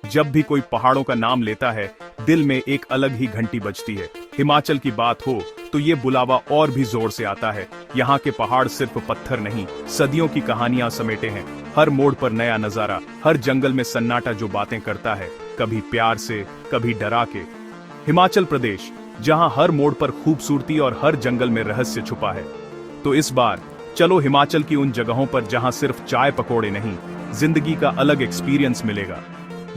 जब भी कोई पहाड़ों का नाम लेता है, दिल में एक अलग ही घंटी बजती है। हिमाचल की बात हो तो ये बुलावा और भी जोर से आता है। यहाँ के पहाड़ सिर्फ पत्थर नहीं, सदियों की कहानियां समेटे हैं। हर मोड़ पर नया नजारा, हर जंगल में सन्नाटा जो बातें करता है, कभी प्यार से, कभी डरा के। हिमाचल प्रदेश, जहाँ हर मोड़ पर खूबसूरती और हर जंगल में रहस्य छुपा है। तो इस बार चलो हिमाचल की उन जगहों पर जहाँ सिर्फ चाय पकौड़े नहीं, जिंदगी का अलग एक्सपीरियंस मिलेगा।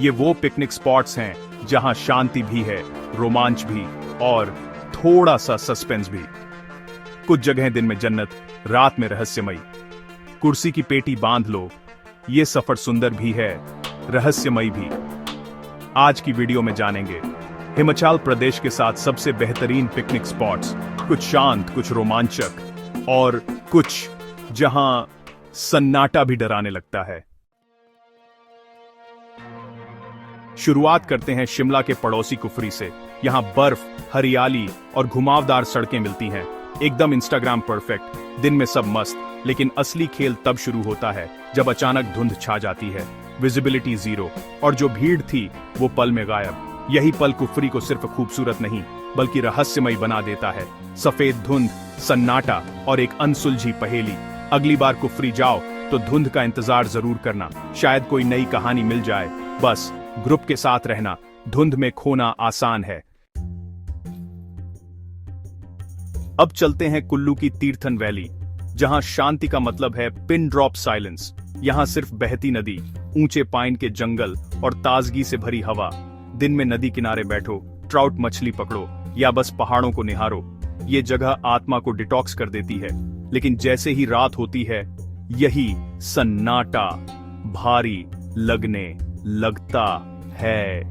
ये वो पिकनिक स्पॉट्स हैं जहां शांति भी है, रोमांच भी और थोड़ा सा सस्पेंस भी। कुछ जगहें दिन में जन्नत, रात में रहस्यमयी। कुर्सी की पेटी बांध लो, ये सफर सुंदर भी है, रहस्यमयी भी। आज की वीडियो में जानेंगे हिमाचल प्रदेश के साथ सबसे बेहतरीन पिकनिक स्पॉट्स, कुछ शांत, कुछ रोमांचक और कुछ जहां सन्नाटा भी डराने लगता है। शुरुआत करते हैं शिमला के पड़ोसी कुफरी से। यहाँ बर्फ, हरियाली और घुमावदार सड़कें मिलती हैं, एकदम इंस्टाग्राम परफेक्ट। दिन में सब मस्त, लेकिन असली खेल तब शुरू होता है जब अचानक धुंध छा जाती है, विजिबिलिटी जीरो, और जो भीड़ थी वो पल में गायब। यही पल कुफरी को सिर्फ खूबसूरत नहीं बल्कि रहस्यमयी बना देता है। सफेद धुंध, सन्नाटा और एक अनसुलझी पहेली। अगली बार कुफरी जाओ तो धुंध का इंतजार जरूर करना, शायद कोई नई कहानी मिल जाए। बस ग्रुप के साथ रहना, धुंध में खोना आसान है। अब चलते हैं कुल्लू की तीर्थन वैली, जहां शांति का मतलब है पिन ड्रॉप साइलेंस। यहां सिर्फ बहती नदी, ऊंचे पाइन के जंगल और ताजगी से भरी हवा। दिन में नदी किनारे बैठो, ट्राउट मछली पकड़ो या बस पहाड़ों को निहारो। ये जगह आत्मा को डिटॉक्स कर देती है। लेकिन जैसे ही रात होती है, यही सन्नाटा भारी लगने लगता है।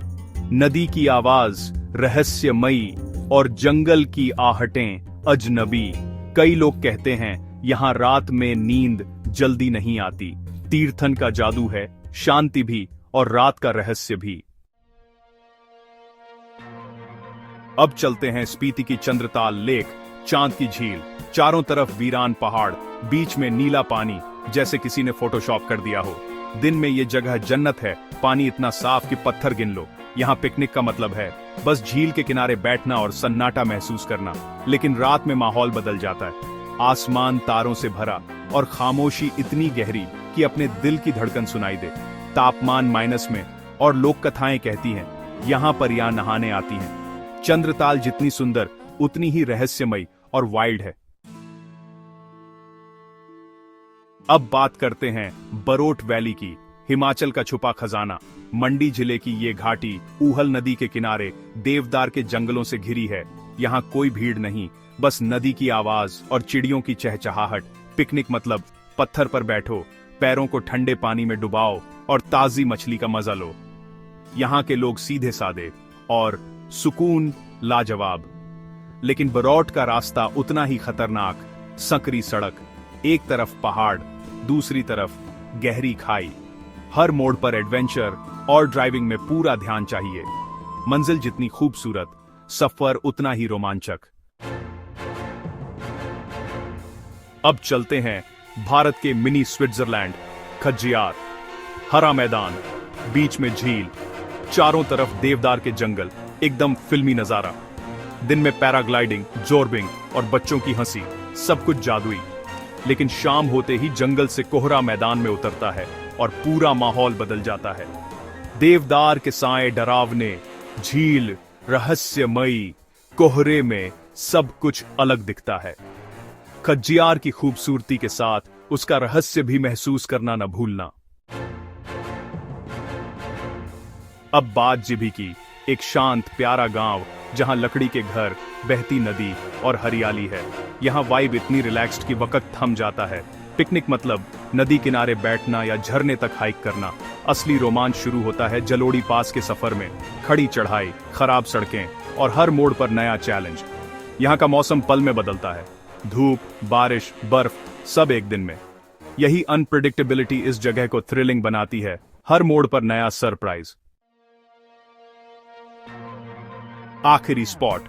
नदी की आवाज रहस्यमयी और जंगल की आहटें अजनबी। कई लोग कहते हैं यहाँ रात में नींद जल्दी नहीं आती। तीर्थन का जादू है, शांति भी और रात का रहस्य भी। अब चलते हैं स्पीति की चंद्रताल लेक, चांद की झील। चारों तरफ वीरान पहाड़, बीच में नीला पानी, जैसे किसी ने फोटोशॉप कर दिया हो। दिन में ये जगह जन्नत है, पानी इतना साफ कि पत्थर गिन लो। यहाँ पिकनिक का मतलब है बस झील के किनारे बैठना और सन्नाटा महसूस करना। लेकिन रात में माहौल बदल जाता है। आसमान तारों से भरा और खामोशी इतनी गहरी कि अपने दिल की धड़कन सुनाई दे। तापमान माइनस में और लोक कथाएं कहती हैं यहाँ परियां नहाने आती हैं। चंद्रताल जितनी सुंदर उतनी ही रहस्यमयी और वाइल्ड है। अब बात करते हैं बरोट वैली की, हिमाचल का छुपा खजाना। मंडी जिले की ये घाटी ऊहल नदी के किनारे देवदार के जंगलों से घिरी है। यहाँ कोई भीड़ नहीं, बस नदी की आवाज और चिड़ियों की चहचहाहट। पिकनिक मतलब पत्थर पर बैठो, पैरों को ठंडे पानी में डुबाओ और ताजी मछली का मजा लो। यहाँ के लोग सीधे सादे और सुकून लाजवाब। लेकिन बरोट का रास्ता उतना ही खतरनाक। संकरी सड़क, एक तरफ पहाड़, दूसरी तरफ गहरी खाई। हर मोड़ पर एडवेंचर और ड्राइविंग में पूरा ध्यान चाहिए। मंजिल जितनी खूबसूरत, सफर उतना ही रोमांचक। अब चलते हैं भारत के मिनी स्विट्जरलैंड, खज्जियार। हरा मैदान, बीच में झील, चारों तरफ देवदार के जंगल, एकदम फिल्मी नजारा। दिन में पैराग्लाइडिंग, जोरबिंग और बच्चों की हंसी, सब कुछ जादुई। लेकिन शाम होते ही जंगल से कोहरा मैदान में उतरता है और पूरा माहौल बदल जाता है। देवदार के साए डरावने, झील रहस्यमयी, कोहरे में सब कुछ अलग दिखता है। खज्जियार की खूबसूरती के साथ उसका रहस्य भी महसूस करना न भूलना। अब बात जिभी की, एक शांत प्यारा गांव जहां लकड़ी के घर, बहती नदी और हरियाली है। यहाँ वाइब इतनी रिलैक्स्ड कि वक्त थम जाता है। पिकनिक मतलब नदी किनारे बैठना या झरने तक हाइक करना। असली रोमांच शुरू होता है जलोड़ी पास के सफर में। खड़ी चढ़ाई, खराब सड़कें और हर मोड़ पर नया चैलेंज। यहाँ का मौसम पल में बदलता है, धूप, बारिश, बर्फ, सब एक दिन में। यही अनप्रेडिक्टेबिलिटी इस जगह को थ्रिलिंग बनाती है। हर मोड़ पर नया सरप्राइज। आखिरी स्पॉट,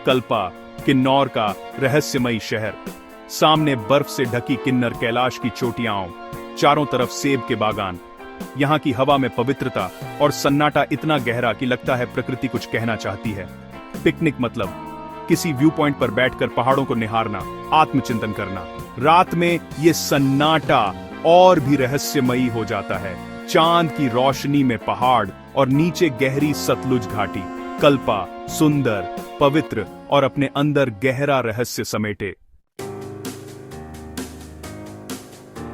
कल्पा, किन्नौर का रहस्यमयी शहर। सामने बर्फ से ढकी किन्नर कैलाश की चोटियां, चारों तरफ सेब के बागान, यहाँ की हवा में पवित्रता और सन्नाटा इतना गहरा कि लगता है प्रकृति कुछ कहना चाहती है। पिकनिक मतलब किसी व्यू पॉइंट पर बैठकर पहाड़ों को निहारना, आत्मचिंतन करना। रात में ये सन्नाटा और भी रहस्यमयी हो जाता है। चांद की रोशनी में पहाड़ और नीचे गहरी सतलुज घाटी, कल्पा, सुंदर, पवित्र और अपने अंदर गहरा रहस्य समेटे।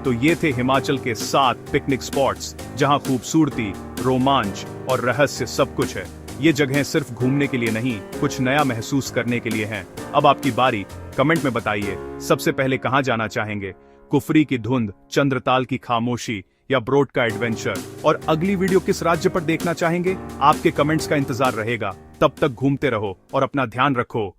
तो ये थे हिमाचल के 7 पिकनिक स्पॉट्स जहां खूबसूरती, रोमांच और रहस्य सब कुछ है। ये जगहें सिर्फ घूमने के लिए नहीं, कुछ नया महसूस करने के लिए हैं। अब आपकी बारी, कमेंट में बताइए सबसे पहले कहां जाना चाहेंगे? कुफरी की धुंध, चंद्रताल की खामोशी या ब्रोड का एडवेंचर? और अगली वीडियो किस राज्य पर देखना चाहेंगे? आपके कमेंट्स का इंतजार रहेगा। तब तक घूमते रहो और अपना ध्यान रखो।